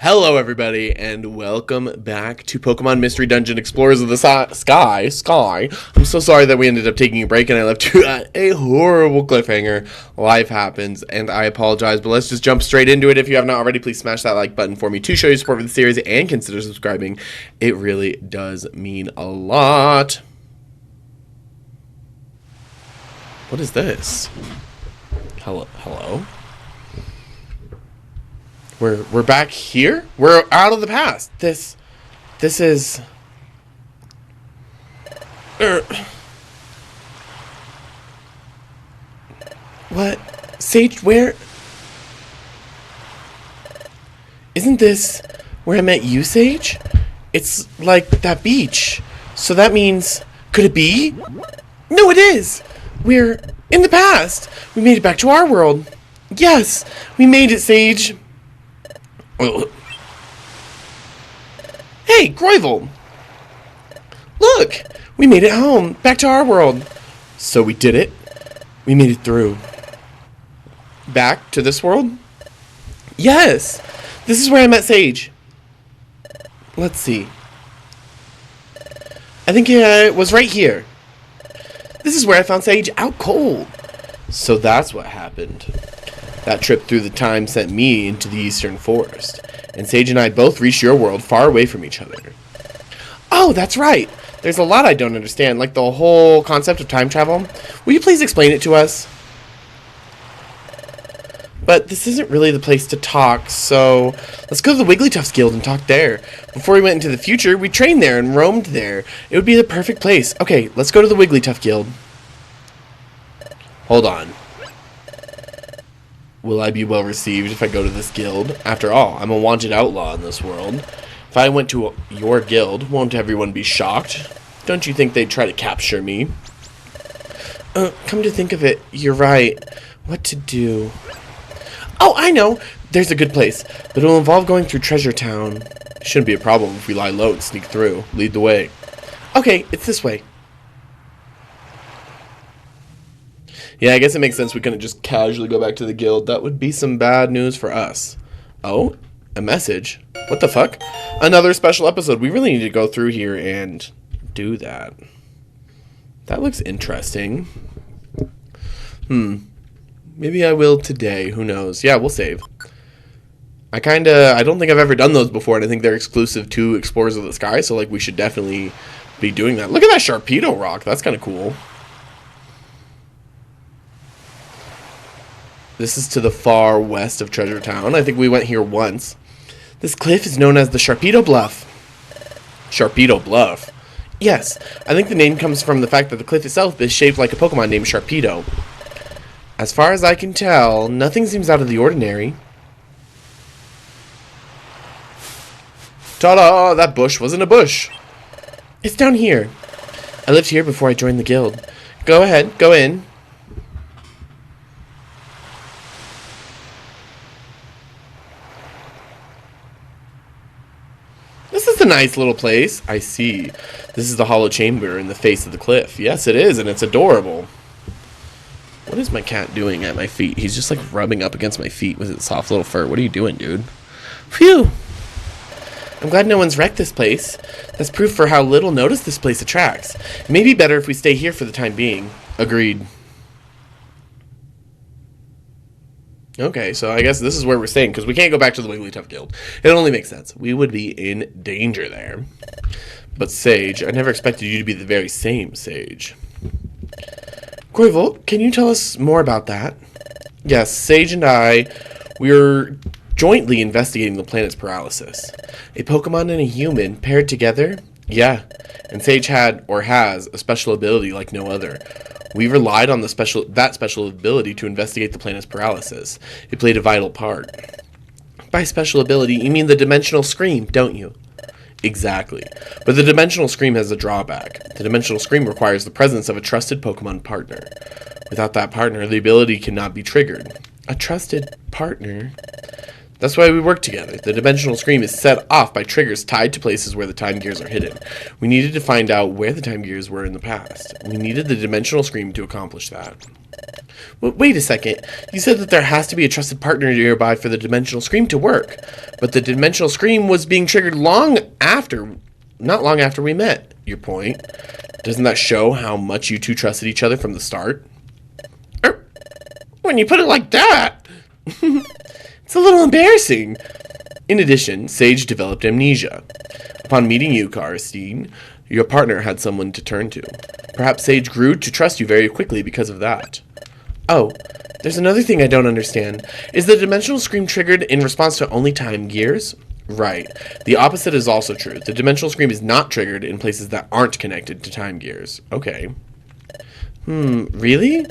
Hello everybody, and welcome back to Pokemon Mystery Dungeon Explorers of the Sky. I'm so sorry that we ended up taking a break and I left you at a horrible cliffhanger. Life happens, and I apologize, but let's just jump straight into it. If you have not already, please smash that like button for me to show your support for the series and consider subscribing. It really does mean a lot. What is this? Hello? We're back here? We're out of the past. This is... What? Sage, where... Isn't this where I met you, Sage? It's like that beach. So that means... Could it be? No, it is! We're in the past! We made it back to our world. Yes! We made it, Sage! Hey, Groyval! Look! We made it home! Back to our world! So we did it? We made it through. Back to this world? Yes! This is where I met Sage. Let's see. I think it was right here. This is where I found Sage out cold. So that's what happened. That trip through the time sent me into the Eastern Forest, and Sage and I both reached your world far away from each other. Oh, that's right! There's a lot I don't understand, like the whole concept of time travel. Will you please explain it to us? But this isn't really the place to talk, so let's go to the Wigglytuffs Guild and talk there. Before we went into the future, we trained there and roamed there. It would be the perfect place. Okay, let's go to the Wigglytuff Guild. Hold on. Will I be well received if I go to this guild? After all, I'm a wanted outlaw in this world. If I went to your guild, won't everyone be shocked? Don't you think they'd try to capture me? Come to think of it, you're right. What to do? Oh, I know! There's a good place, but it'll involve going through Treasure Town. Shouldn't be a problem if we lie low and sneak through. Lead the way. Okay, it's this way. Yeah, I guess it makes sense we couldn't just casually go back to the guild. That would be some bad news for us. Oh, a message. What the fuck? Another special episode. We really need to go through here and do that. That looks interesting. Maybe I will today. Who knows? Yeah, we'll save. I don't think I've ever done those before, and I think they're exclusive to Explorers of the Sky, so, like, we should definitely be doing that. Look at that Sharpedo rock. That's kind of cool. This is to the far west of Treasure Town. I think we went here once. This cliff is known as the Sharpedo Bluff. Sharpedo Bluff? Yes, I think the name comes from the fact that the cliff itself is shaped like a Pokemon named Sharpedo. As far as I can tell, nothing seems out of the ordinary. Ta-da! That bush wasn't a bush. It's down here. I lived here before I joined the guild. Go ahead, go in. This is a nice little place. I see. This is the hollow chamber in the face of the cliff. Yes, it is, and it's adorable. What is my cat doing at my feet? He's just like rubbing up against my feet with his soft little fur. What are you doing, dude? Phew! I'm glad no one's wrecked this place. That's proof for how little notice this place attracts. It may be better if we stay here for the time being. Agreed. Okay, so I guess this is where we're staying, because we can't go back to the Wigglytuff Guild. It only makes sense. We would be in danger there. But Sage, I never expected you to be the very same Sage. Groyval, can you tell us more about that? Yes, Sage and I, we're jointly investigating the planet's paralysis. A Pokemon and a human paired together? Yeah, and Sage had, or has, a special ability like no other. We relied on that special ability to investigate the planet's paralysis. It played a vital part. By special ability, you mean the Dimensional Scream, don't you? Exactly. But the Dimensional Scream has a drawback. The Dimensional Scream requires the presence of a trusted Pokemon partner. Without that partner, the ability cannot be triggered. A trusted partner? That's why we work together. The Dimensional Scream is set off by triggers tied to places where the time gears are hidden. We needed to find out where the time gears were in the past. We needed the Dimensional Scream to accomplish that. Wait a second. You said that there has to be a trusted partner nearby for the dimensional scream to work. But the dimensional scream was being triggered not long after we met. Your point. Doesn't that show how much you two trusted each other from the start? When you put it like that, it's a little embarrassing. In addition, Sage developed amnesia. Upon meeting you, Karstein, your partner had someone to turn to. Perhaps Sage grew to trust you very quickly because of that. Oh, there's another thing I don't understand. Is the dimensional scream triggered in response to only time gears? Right. The opposite is also true. The dimensional scream is not triggered in places that aren't connected to time gears. Okay. Really?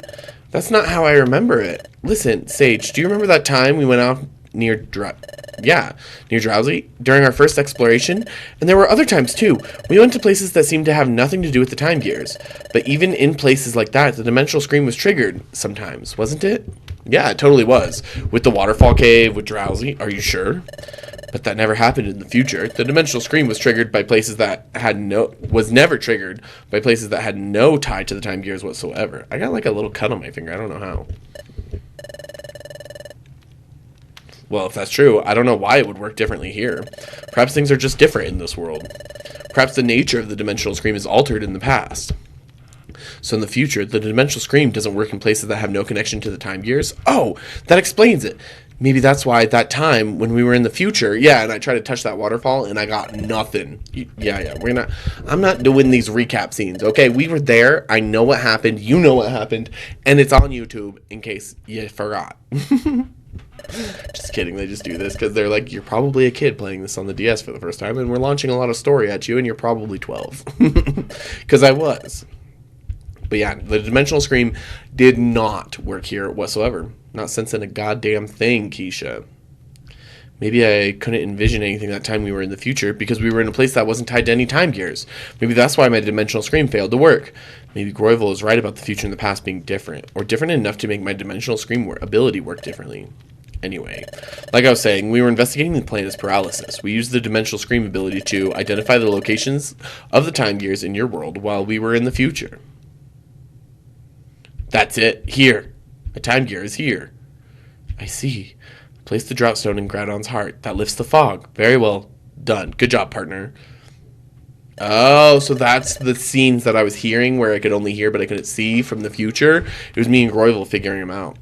That's not how I remember it. Listen, Sage, do you remember that time we went out near Drowsy during our first exploration? And there were other times too. We went to places that seemed to have nothing to do with the time gears. But even in places like that, the dimensional scream was triggered sometimes, wasn't it? Yeah, it totally was. With the waterfall cave, with Drowsy. Are you sure? But that never happened in the future. The dimensional scream was triggered by places that was never triggered by places that had no tie to the time gears whatsoever. I got like a little cut on my finger. I don't know how. Well, if that's true, I don't know why it would work differently here. Perhaps things are just different in this world. Perhaps the nature of the dimensional scream is altered in the past. So in the future, the dimensional scream doesn't work in places that have no connection to the time gears. Oh, that explains it. Maybe that's why at that time when we were in the future, and I tried to touch that waterfall and I got nothing. I'm not doing these recap scenes. Okay, we were there. I know what happened. You know what happened, and it's on YouTube in case you forgot. Just kidding. They just do this because they're like, you're probably a kid playing this on the DS for the first time, and we're launching a lot of story at you, and you're probably 12. Because I was. But yeah, the dimensional scream did not work here whatsoever. Not sensing a goddamn thing, Keisha. Maybe I couldn't envision anything that time we were in the future because we were in a place that wasn't tied to any time gears. Maybe that's why my dimensional scream failed to work. Maybe Groivel is right about the future and the past being different, or different enough to make my dimensional scream ability work differently. Anyway, like I was saying, we were investigating the planet's paralysis. We used the dimensional scream ability to identify the locations of the time gears in your world while we were in the future. That's it. Here. My time gear is here. I see. Place the drop stone in Groudon's heart. That lifts the fog. Very well done. Good job, partner. Oh, so that's the scenes that I was hearing where I could only hear but I couldn't see from the future. It was me and Groivel figuring them out.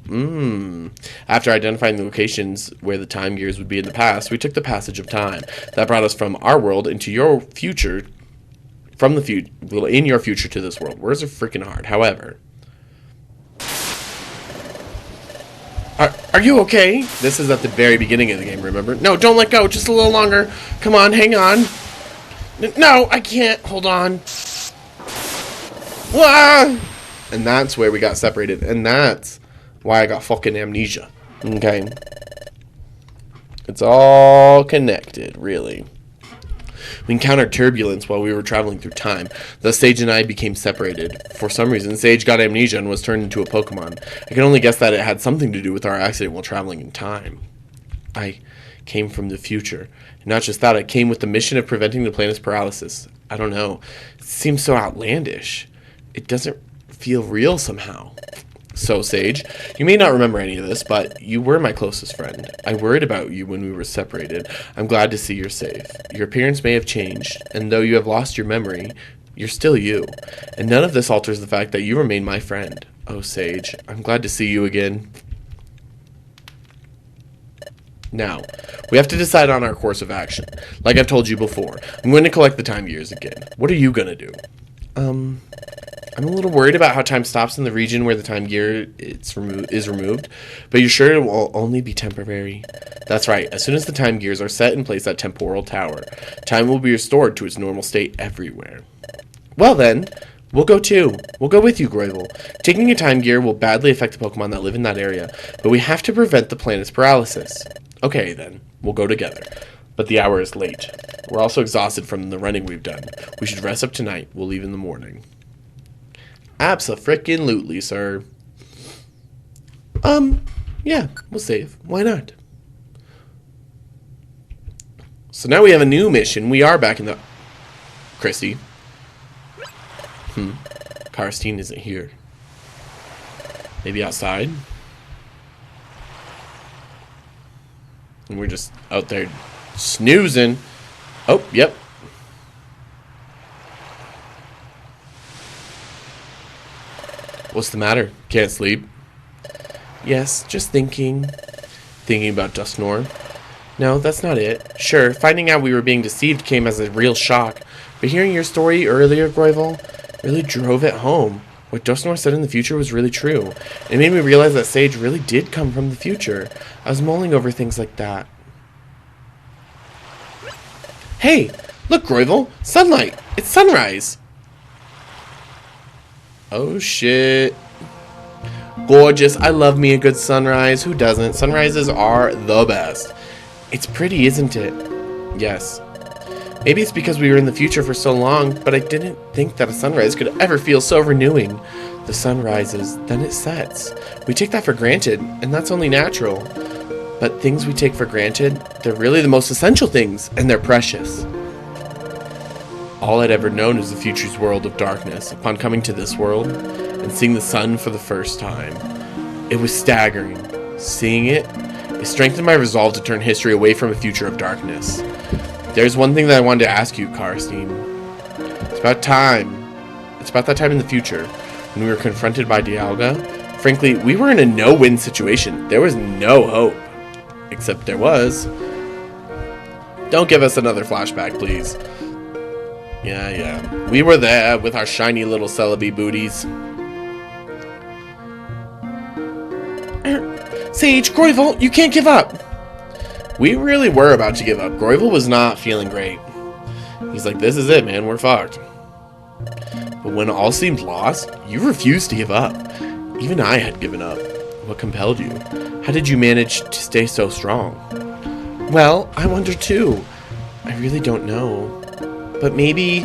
After identifying the locations where the time gears would be in the past, we took the passage of time. That brought us from our world into your future, in your future to this world. Words are freaking hard. However... Are you okay? This is at the very beginning of the game, remember? No, don't let go. Just a little longer. Come on, hang on. No, I can't. Hold on. Wah! And that's where we got separated. And that's why I got fucking amnesia. Okay? It's all connected, really. We encountered turbulence while we were traveling through time. Thus, Sage and I became separated. For some reason, Sage got amnesia and was turned into a Pokemon. I can only guess that it had something to do with our accident while traveling in time. I came from the future. And not just that, I came with the mission of preventing the planet's paralysis. I don't know. It seems so outlandish. It doesn't feel real somehow. So, Sage, you may not remember any of this, but you were my closest friend. I worried about you when we were separated. I'm glad to see you're safe. Your appearance may have changed, and though you have lost your memory, you're still you. And none of this alters the fact that you remain my friend. Oh, Sage, I'm glad to see you again. Now, we have to decide on our course of action. Like I've told you before, I'm going to collect the time gears again. What are you going to do? I'm a little worried about how time stops in the region where the time gear is removed, but you're sure it will only be temporary? That's right. As soon as the time gears are set in place at Temporal Tower, time will be restored to its normal state everywhere. Well then, we'll go too. We'll go with you, Groivel. Taking a time gear will badly affect the Pokemon that live in that area, but we have to prevent the planet's paralysis. Okay then, we'll go together. But the hour is late. We're also exhausted from the running we've done. We should rest up tonight. We'll leave in the morning. Abso-frickin-lutely, sir. Yeah, we'll save. Why not? So now we have a new mission. We are back in the... Christy. Karstein isn't here. Maybe outside? And we're just out there snoozing. Oh, yep. What's the matter? Can't sleep? Yes, just thinking. Thinking about Dustnor. No, that's not it. Sure, finding out we were being deceived came as a real shock, but hearing your story earlier, Groivel, really drove it home. What Dustnor said in the future was really true. It made me realize that Sage really did come from the future. I was mulling over things like that. Hey, look, Groivel! Sunlight! It's sunrise! Oh, shit. Gorgeous. I love me a good sunrise. Who doesn't? Sunrises are the best. It's pretty, isn't it? Yes. Maybe it's because we were in the future for so long, but I didn't think that a sunrise could ever feel so renewing. The sun rises, then it sets. We take that for granted, and that's only natural. But things we take for granted, they're really the most essential things, and they're precious. All I'd ever known is the future's world of darkness. Upon coming to this world and seeing the sun for the first time, it was staggering. Seeing it strengthened my resolve to turn history away from a future of darkness. There's one thing that I wanted to ask you, Karstein. It's about time. It's about that time in the future when we were confronted by Dialga. Frankly, we were in a no-win situation. There was no hope. Except there was. Don't give us another flashback, please. Yeah. We were there with our shiny little Celebi booties. Sage, Groivel, you can't give up! We really were about to give up. Groivel was not feeling great. He's like, this is it, man, we're fucked. But when all seemed lost, you refused to give up. Even I had given up. What compelled you? How did you manage to stay so strong? Well, I wonder too. I really don't know. But maybe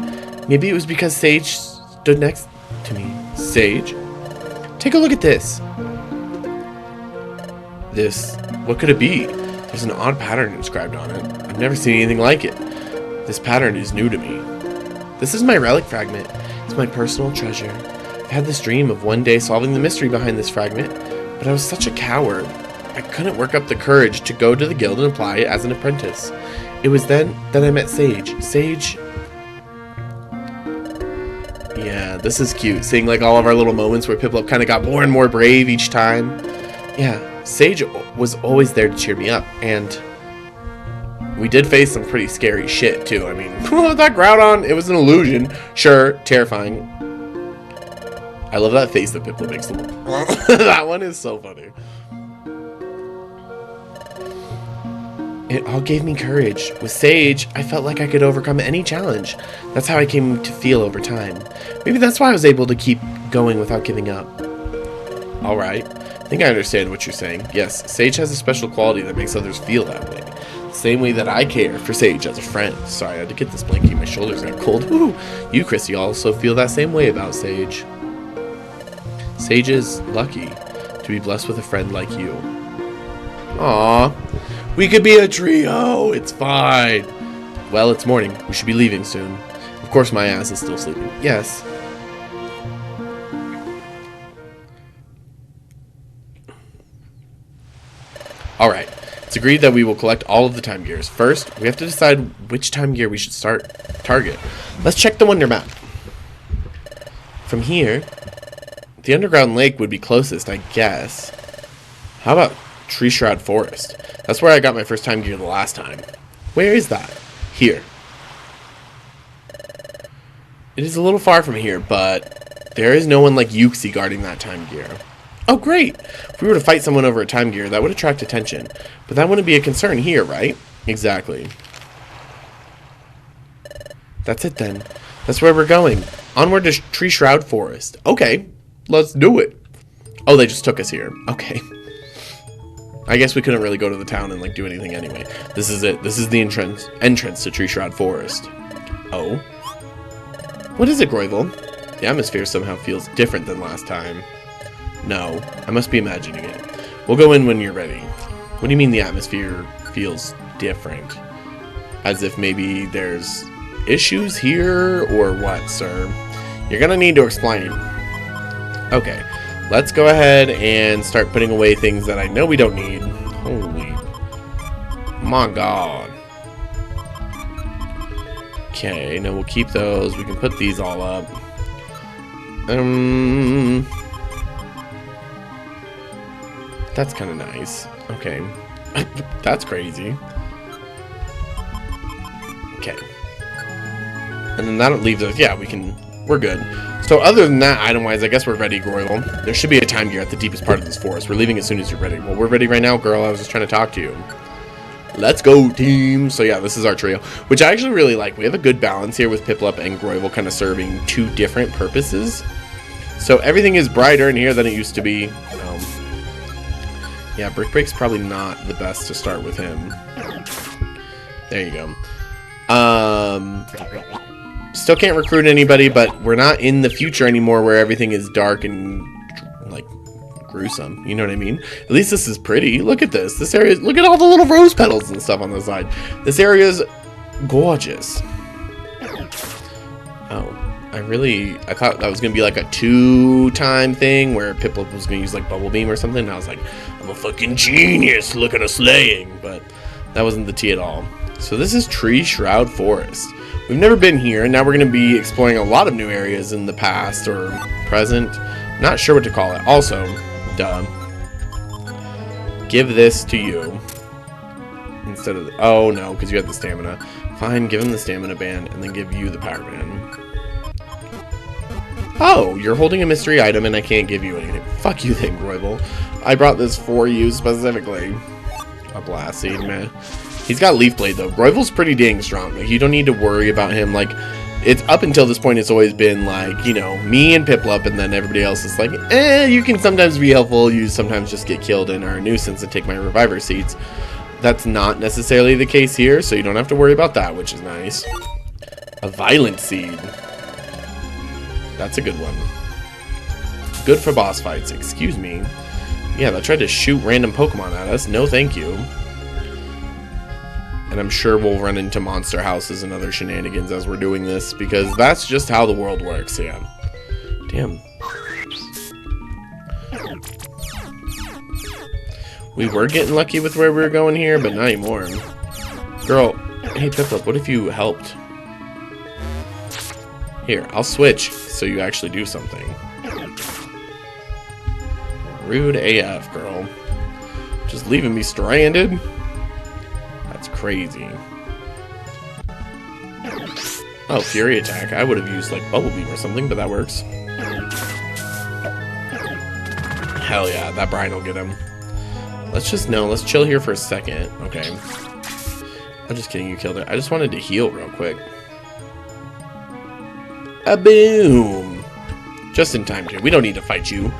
it was because Sage stood next to me. Sage? Take a look at this. What could it be? There's an odd pattern inscribed on it. I've never seen anything like it. This pattern is new to me. This is my relic fragment. It's my personal treasure. I had this dream of one day solving the mystery behind this fragment, but I was such a coward. I couldn't work up the courage to go to the guild and apply it as an apprentice. It was then that I met Sage. Sage... Yeah, this is cute. Seeing like all of our little moments where Piplup kind of got more and more brave each time. Yeah, Sage was always there to cheer me up, and we did face some pretty scary shit too. I mean, that Groudon, it was an illusion. Sure, terrifying. I love that face that Piplup makes. That one is so funny. It all gave me courage. With Sage, I felt like I could overcome any challenge. That's how I came to feel over time. Maybe that's why I was able to keep going without giving up. Alright. I think I understand what you're saying. Yes, Sage has a special quality that makes others feel that way. The same way that I care for Sage as a friend. Sorry, I had to get this blanket. My shoulders got cold. Ooh. You, Chrissy, also feel that same way about Sage. Sage is lucky to be blessed with a friend like you. Aww. We could be a trio. It's fine. Well, it's morning. We should be leaving soon. Of course, my ass is still sleeping. Yes. Alright. It's agreed that we will collect all of the time gears. First, we have to decide which time gear we should target. Let's check the Wonder Map. From here, the underground lake would be closest, I guess. How about Tree Shroud Forest? That's where I got my first time gear the last time. Where is that? Here. It is a little far from here, but there is no one like Yuxi guarding that time gear. Oh, great! If we were to fight someone over a time gear, that would attract attention. But that wouldn't be a concern here, right? Exactly. That's it then. That's where we're going. Onward to Tree Shroud Forest. Okay, let's do it. Oh, they just took us here. Okay. I guess we couldn't really go to the town and like do anything anyway. This is it. This is the entrance to Tree Shroud Forest. Oh? What is it, Groivel? The atmosphere somehow feels different than last time. No, I must be imagining it. We'll go in when you're ready. What do you mean the atmosphere feels different? As if maybe there's issues here or what, sir? You're gonna need to explain. Okay, let's go ahead and start putting away things that I know we don't need. Holy, my God. Okay, now we'll keep those. We can put these all up. That's kind of nice. Okay. That's crazy. Okay. And then that leaves us, yeah, we're good. So other than that, item-wise, I guess we're ready, Groyval. There should be a time gear at the deepest part of this forest. We're leaving as soon as you're ready. Well, we're ready right now, girl. I was just trying to talk to you. Let's go, team. So yeah, this is our trio, which I actually really like. We have a good balance here with Piplup and Groyval kind of serving two different purposes. So everything is brighter in here than it used to be. Yeah, Brick Break's probably not the best to start with him. There you go. Still can't recruit anybody, but we're not in the future anymore where everything is dark and like gruesome. You know what I mean? At least this is pretty. Look at this. This area, look at all the little rose petals and stuff on the side. This area is gorgeous. Oh, I thought that was gonna be like a 2-time thing where Piplup was gonna use like Bubble Beam or something. And I was like, I'm a fucking genius. Look at us slaying, but that wasn't the tea at all. So this is Tree Shroud Forest. We've never been here, and now we're going to be exploring a lot of new areas in the past or present. Not sure what to call it. Also, duh. Give this to you. Instead of... oh, no, because you have the stamina. Fine, give him the stamina band, and then give you the power band. Oh, you're holding a mystery item, and I can't give you anything. Fuck you then, Groyval. I brought this for you specifically. A blast seed, man. He's got Leaf Blade, though. Groyval's pretty dang strong. Like, you don't need to worry about him. Like, it's up until this point, it's always been, like, you know, me and Piplup, and then everybody else is like, you can sometimes be helpful. You sometimes just get killed and are a nuisance and take my reviver seeds. That's not necessarily the case here, so you don't have to worry about that, which is nice. A Violent Seed. That's a good one. Good for boss fights. Excuse me. Yeah, they tried to shoot random Pokemon at us. No, thank you. And I'm sure we'll run into monster houses and other shenanigans as we're doing this, because that's just how the world works, yeah. Damn. We were getting lucky with where we were going here, but not anymore. Girl, hey Piplup, what if you helped? Here, I'll switch so you actually do something. Rude AF, girl. Just leaving me stranded? That's crazy. Oh, Fury Attack. I would have used like Bubble Beam or something, but that works. Hell yeah, that Brine will get him. Let's chill here for a second. Okay. I'm just kidding, you killed it. I just wanted to heal real quick. A boom! Just in time, kid. We don't need to fight you.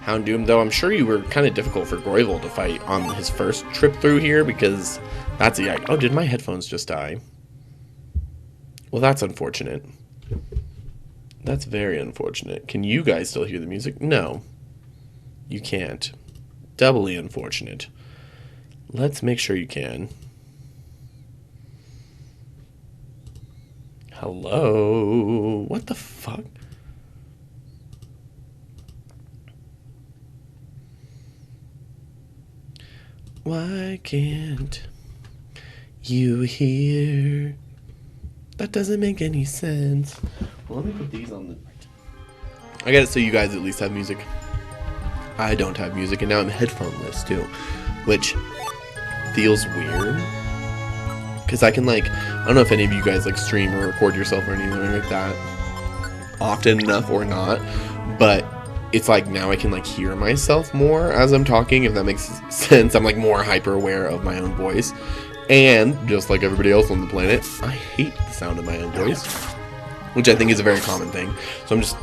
Houndoom, though, I'm sure you were kind of difficult for Groyval to fight on his first trip through here, because that's a yike. Oh, did my headphones just die? Well, that's unfortunate. That's very unfortunate. Can you guys still hear the music? No. You can't. Doubly unfortunate. Let's make sure you can. Hello? What the fuck? Why can't you hear? That doesn't make any sense. Well, let me put these on the... I got it so you guys at least have music. I don't have music, and now I'm headphoneless too, which feels weird. Because I can, like, I don't know if any of you guys, like, stream or record yourself or anything like that often enough or not, but it's like now I can, like, hear myself more as I'm talking, if that makes sense. I'm, like, more hyper aware of my own voice. And, just like everybody else on the planet, I hate the sound of my own voice, which I think is a very common thing. So I'm just...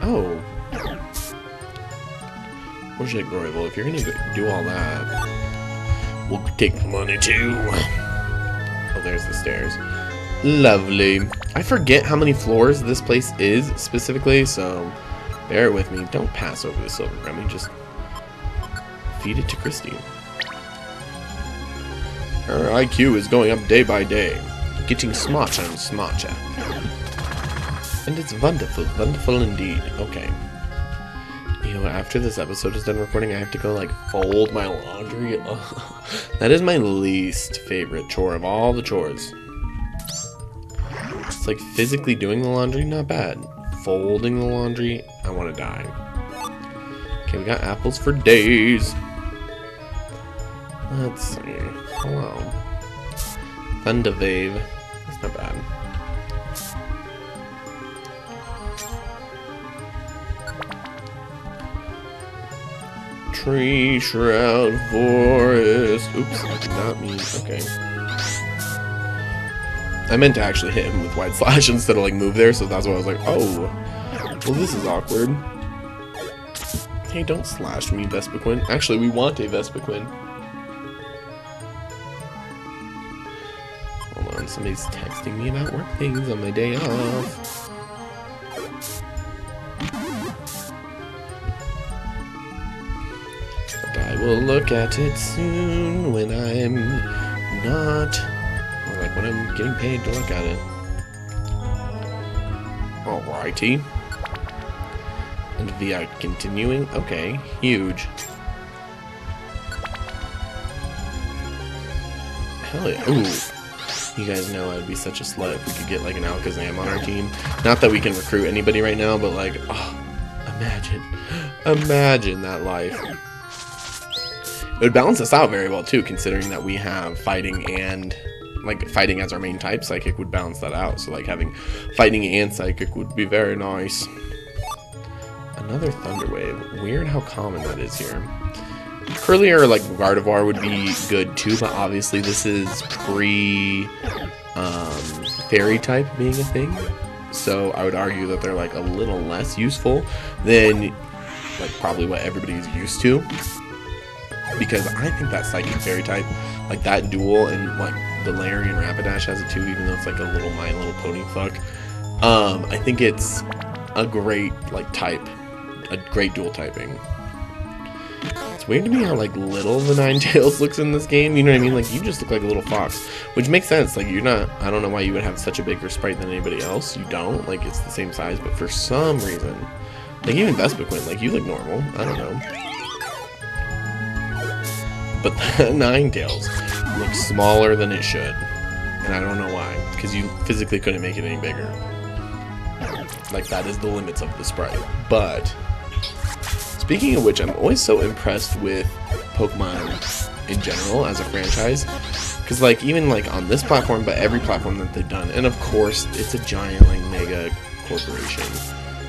Oh. Well, shit, Groyval, if you're gonna do all that, we'll take the money too. Oh, there's the stairs. Lovely. I forget how many floors this place is specifically, so bear with me. Don't pass over the Silver Gummy, just feed it to Christy. Her IQ is going up day by day, getting smarter and smarter. And it's wonderful, wonderful indeed. Okay. You know, after this episode is done recording, I have to go, like, fold my laundry. Ugh. That is my least favorite chore of all the chores. It's like physically doing the laundry, not bad. Folding the laundry, I want to die. Okay, we got apples for days. Let's see. Hello. Thunderwave. That's not bad. Tree Shroud Forest. Oops, I did not mean. Okay. I meant to actually hit him with wide slash instead of like move there, so that's why I was like, oh. Well, this is awkward. Hey, don't slash me, Vespiquen. Actually, we want a Vespiquen. Hold on, somebody's texting me about work things on my day off. I will look at it soon when I'm not, or like when I'm getting paid to look at it. Alrighty. And VI continuing. Okay, huge. Hell yeah. Ooh. You guys know I'd be such a slut if we could get like an Alakazam on our team. Not that we can recruit anybody right now, but like, oh, imagine that life. It would balance us out very well too, considering that we have fighting and like fighting as our main type. Psychic would balance that out. So like having fighting and psychic would be very nice. Another Thunderwave. Weird how common that is here. Curly or like Gardevoir would be good too, but obviously this is pre fairy type being a thing. So I would argue that they're like a little less useful than like probably what everybody's used to. Because I think that Psychic Fairy type, like that duel, and like the Larian Rapidash has it too, even though it's like a little My Little Pony fuck. I think it's a great like type, a great dual typing. It's weird to me how like little the Ninetales looks in this game. You know what I mean? Like you just look like a little fox, which makes sense. Like you're not. I don't know why you would have such a bigger sprite than anybody else. You don't. Like it's the same size, but for some reason, like even Vespiquen, like you look normal. I don't know. But the Ninetales looks smaller than it should. And I don't know why. Because you physically couldn't make it any bigger. Like, that is the limits of the sprite. But, speaking of which, I'm always so impressed with Pokemon in general as a franchise. Because, like, even, like, on this platform, but every platform that they've done. And, of course, it's a giant, like, mega corporation.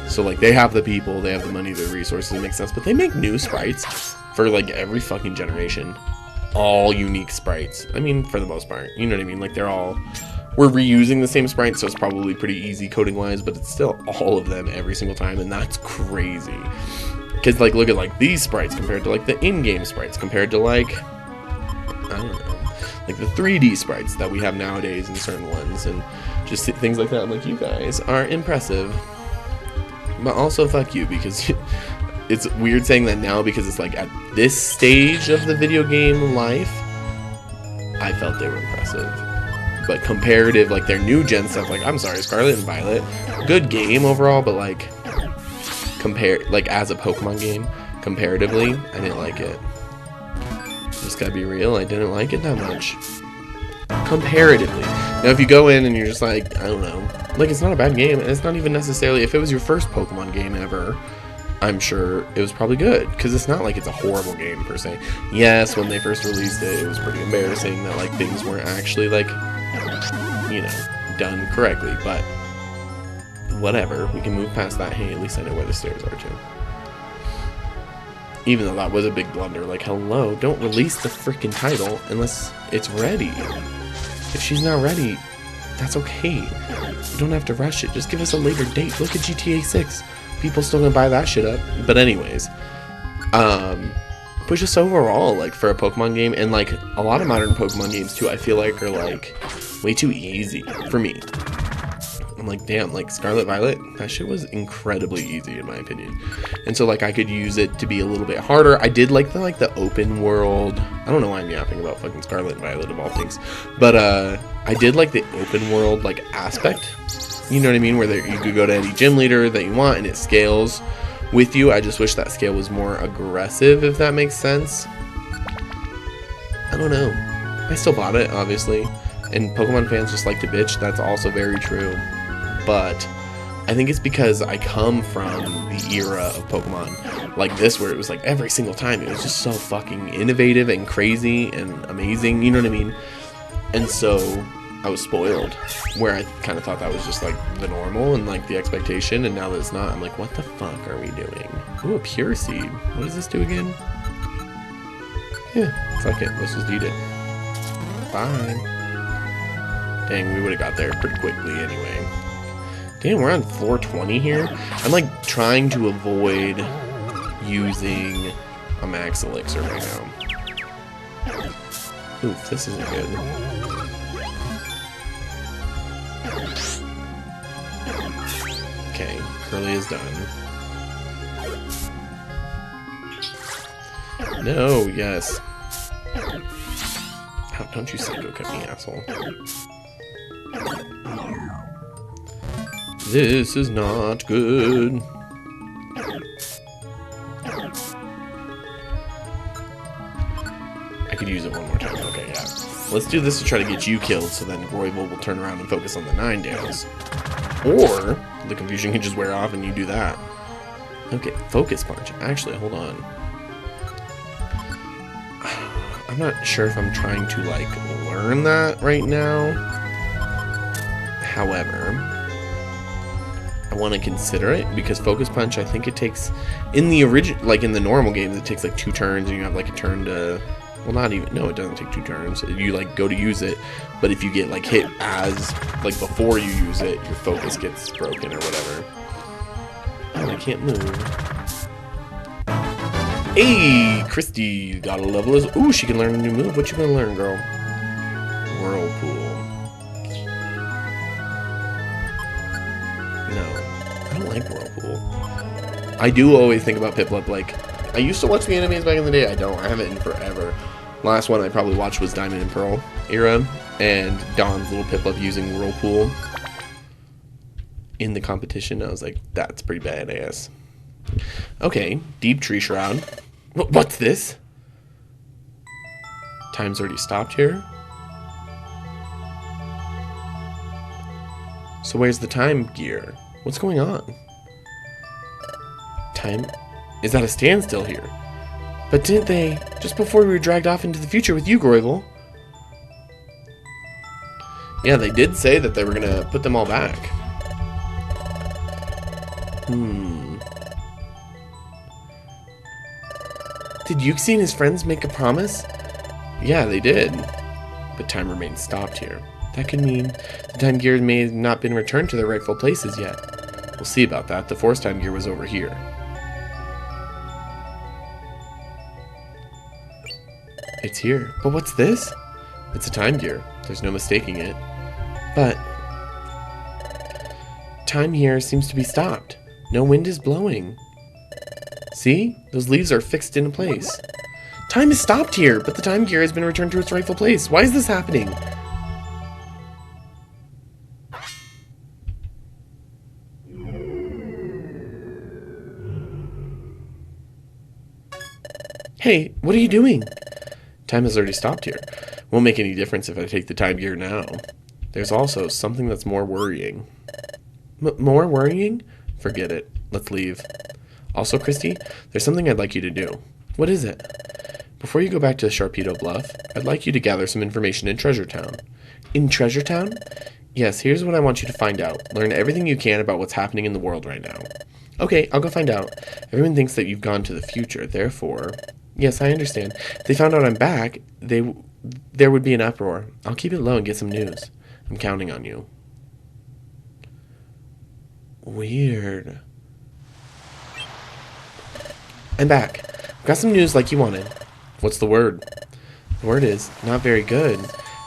So, like, they have the people, they have the money, the resources, it makes sense. But they make new sprites for like every fucking generation, all unique sprites. I mean, for the most part, you know what I mean? Like we're reusing the same sprites, so it's probably pretty easy coding wise, but it's still all of them every single time, and that's crazy. Because like look at like these sprites compared to like the in-game sprites, compared to like I don't know, like the 3D sprites that we have nowadays in certain ones, and just things like that. I'm like, you guys are impressive, but also fuck you, because it's weird saying that now because it's like at this stage of the video game life, I felt they were impressive. But comparative, like their new gen stuff, like I'm sorry, Scarlet and Violet, good game overall, but like like as a Pokemon game, comparatively, I didn't like it. Just gotta be real, I didn't like it that much. Comparatively. Now if you go in and you're just like, I don't know, like it's not a bad game, and it's not even necessarily, if it was your first Pokemon game ever, I'm sure it was probably good, because it's not like it's a horrible game per se. Yes, when they first released it, it was pretty embarrassing that like things weren't actually like, you know, done correctly, but whatever, we can move past that. Hey, at least I know where the stairs are too. Even though that was a big blunder, like hello, don't release the freaking title unless it's ready. If she's not ready, that's okay. You don't have to rush it, just give us a later date. Look at GTA 6. People still gonna buy that shit up. But anyways, but just overall, like for a Pokemon game, and like a lot of modern Pokemon games too, I feel like are like way too easy for me. I'm like, damn, like Scarlet Violet, that shit was incredibly easy in my opinion. And so like I could use it to be a little bit harder. I did like the open world. I don't know why I'm yapping about fucking Scarlet and Violet of all things, but I did like the open world like aspect. You know what I mean? Where you could go to any gym leader that you want and it scales with you. I just wish that scale was more aggressive, if that makes sense. I don't know. I still bought it, obviously. And Pokemon fans just like to bitch. That's also very true. But I think it's because I come from the era of Pokemon like this, where it was like every single time it was just so fucking innovative and crazy and amazing, you know what I mean? And so I was spoiled, where I kind of thought that was just like the normal and like the expectation, and now that it's not, I'm like, what the fuck are we doing? Ooh, a Pure Seed. What does this do again? Yeah, fuck it, let's just eat it. Bye. Dang, we would have got there pretty quickly anyway. Damn, we're on floor 20 here. I'm like trying to avoid using a max elixir right now. Oof, this isn't good. Okay, Curly is done. No, yes. Oh, don't you psycho cut me, asshole. This is not good. I could use it one more time. Okay, yeah. Let's do this to try to get you killed, so then Groyval will turn around and focus on the Ninetales. Or the confusion can just wear off and you do that. Okay, Focus Punch. Actually, hold on. I'm not sure if I'm trying to, like, learn that right now. However, I want to consider it, because Focus Punch, I think it takes, in the original, like in the normal games, it takes like 2 turns, and you have like a turn to, well, not even, no, it doesn't take 2 turns. You like go to use it, but if you get like hit as, like before you use it, your focus gets broken or whatever. Oh, I can't move. Hey, Christy, got a level as, ooh, she can learn a new move. What you gonna learn, girl? Whirlpool. No, I don't like Whirlpool. I do always think about Piplup, like, I used to watch the animes back in the day. I don't. I haven't in forever. Last one I probably watched was Diamond and Pearl era, and Dawn's little Piplup using Whirlpool in the competition. I was like, that's pretty badass. Okay, Deep Tree Shroud. What's this? Time's already stopped here. So where's the time gear? What's going on? Time is at a standstill here. But didn't they, just before we were dragged off into the future with you, Groyval? Yeah, they did say that they were gonna put them all back. Did Yuxi and his friends make a promise? Yeah, they did. But time remains stopped here. That could mean the time gear may have not been returned to their rightful places yet. We'll see about that. The Force time gear was over here. It's here. But what's this? It's a time gear. There's no mistaking it. But time here seems to be stopped. No wind is blowing. See? Those leaves are fixed in place. Time is stopped here, but the time gear has been returned to its rightful place. Why is this happening? Hey, what are you doing? Time has already stopped here. Won't make any difference if I take the time gear now. There's also something that's more worrying. More worrying? Forget it. Let's leave. Also, Christy, there's something I'd like you to do. What is it? Before you go back to Sharpedo Bluff, I'd like you to gather some information in Treasure Town. In Treasure Town? Yes, here's what I want you to find out. Learn everything you can about what's happening in the world right now. Okay, I'll go find out. Everyone thinks that you've gone to the future, therefore... Yes, I understand. If they found out I'm back, there would be an uproar. I'll keep it low and get some news. I'm counting on you. Weird. I'm back. I've got some news like you wanted. What's the word? The word is, not very good.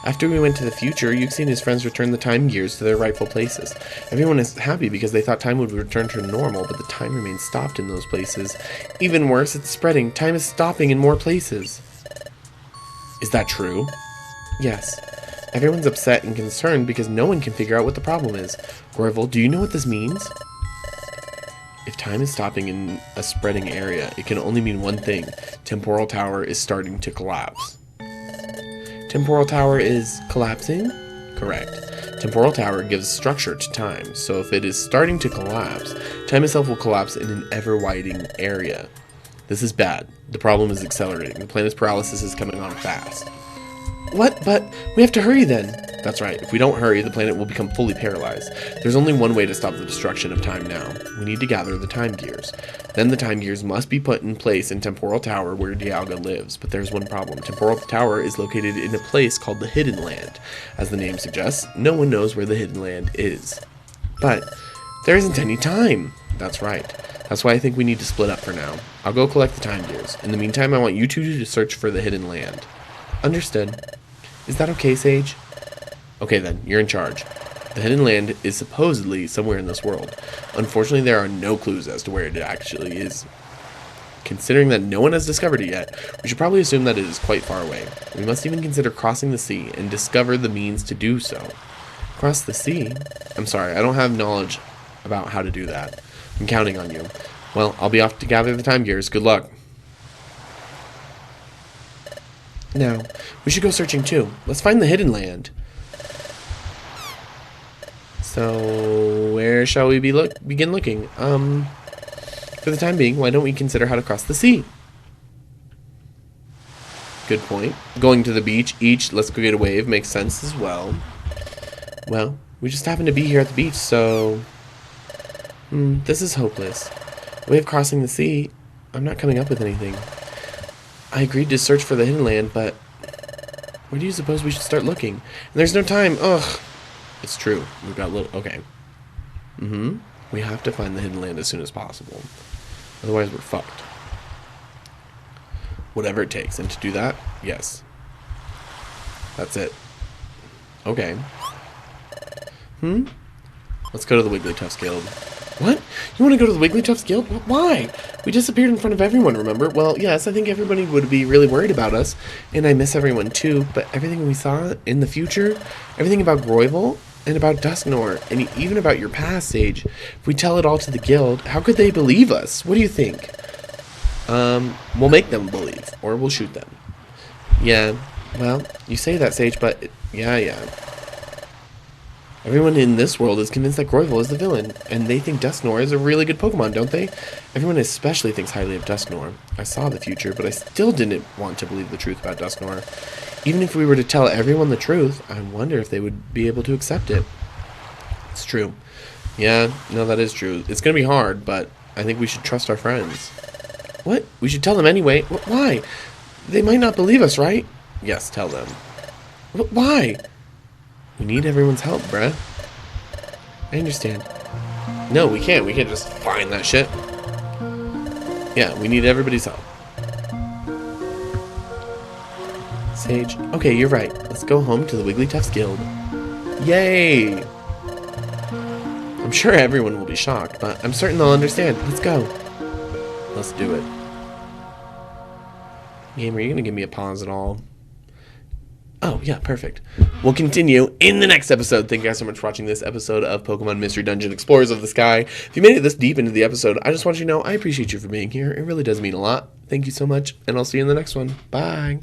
After we went to the future, Yuxi and his friends returned the time gears to their rightful places. Everyone is happy because they thought time would return to normal, but the time remains stopped in those places. Even worse, it's spreading. Time is stopping in more places. Is that true? Yes. Everyone's upset and concerned because no one can figure out what the problem is. Groyval, do you know what this means? If time is stopping in a spreading area, it can only mean one thing. Temporal Tower is starting to collapse. Temporal Tower is collapsing? Correct. Temporal Tower gives structure to time, so if it is starting to collapse, time itself will collapse in an ever-widening area. This is bad. The problem is accelerating. The planet's paralysis is coming on fast. What? But we have to hurry then. That's right. If we don't hurry, the planet will become fully paralyzed. There's only one way to stop the destruction of time now. We need to gather the time gears. Then the time gears must be put in place in Temporal Tower where Dialga lives. But there's one problem. Temporal Tower is located in a place called the Hidden Land. As the name suggests, no one knows where the Hidden Land is. But there isn't any time. That's right. That's why I think we need to split up for now. I'll go collect the time gears. In the meantime, I want you two to search for the Hidden Land. Understood. Is that okay, Sage? Okay then, you're in charge. The Hidden Land is supposedly somewhere in this world. Unfortunately, there are no clues as to where it actually is. Considering that no one has discovered it yet, we should probably assume that it is quite far away. We must even consider crossing the sea and discover the means to do so. Cross the sea? I'm sorry, I don't have knowledge about how to do that. I'm counting on you. Well, I'll be off to gather the time gears. Good luck. Now, we should go searching too. Let's find the Hidden Land. So, where shall we begin looking? For the time being, why don't we consider how to cross the sea? Good point. Going to the beach, let's go get a wave, makes sense as well. Well, we just happen to be here at the beach, so... this is hopeless. Way of crossing the sea, I'm not coming up with anything. I agreed to search for the Hidden Land, but... where do you suppose we should start looking? And there's no time, ugh! It's true. We've got little... okay. We have to find the Hidden Land as soon as possible. Otherwise, we're fucked. Whatever it takes. And to do that, yes. That's it. Okay. Let's go to the Wigglytuffs Guild. What? You want to go to the Wigglytuffs Guild? Why? We disappeared in front of everyone, remember? Well, yes, I think everybody would be really worried about us. And I miss everyone too. But everything we saw in the future, everything about Groyval, and about Dusknoir, and even about your past, Sage, if we tell it all to the guild, how could they believe us? What do you think? We'll make them believe, or we'll shoot them. Yeah, well, you say that, Sage, but yeah. Everyone in this world is convinced that Groyval is the villain, and they think Dusknoir is a really good Pokemon, don't they? Everyone especially thinks highly of Dusknoir. I saw the future, but I still didn't want to believe the truth about Dusknoir. Even if we were to tell everyone the truth, I wonder if they would be able to accept it. It's true. Yeah, no, that is true. It's going to be hard, but I think we should trust our friends. What? We should tell them anyway? Why? They might not believe us, right? Yes, tell them. Why? We need everyone's help, bruh. I understand. No, we can't. We can't just find that shit. Yeah, we need everybody's help. Sage. Okay, you're right. Let's go home to the Wigglytuffs Guild. Yay! I'm sure everyone will be shocked, but I'm certain they'll understand. Let's go. Let's do it. Game, are you going to give me a pause at all? Oh, yeah, perfect. We'll continue in the next episode. Thank you guys so much for watching this episode of Pokemon Mystery Dungeon Explorers of the Sky. If you made it this deep into the episode, I just want you to know I appreciate you for being here. It really does mean a lot. Thank you so much, and I'll see you in the next one. Bye.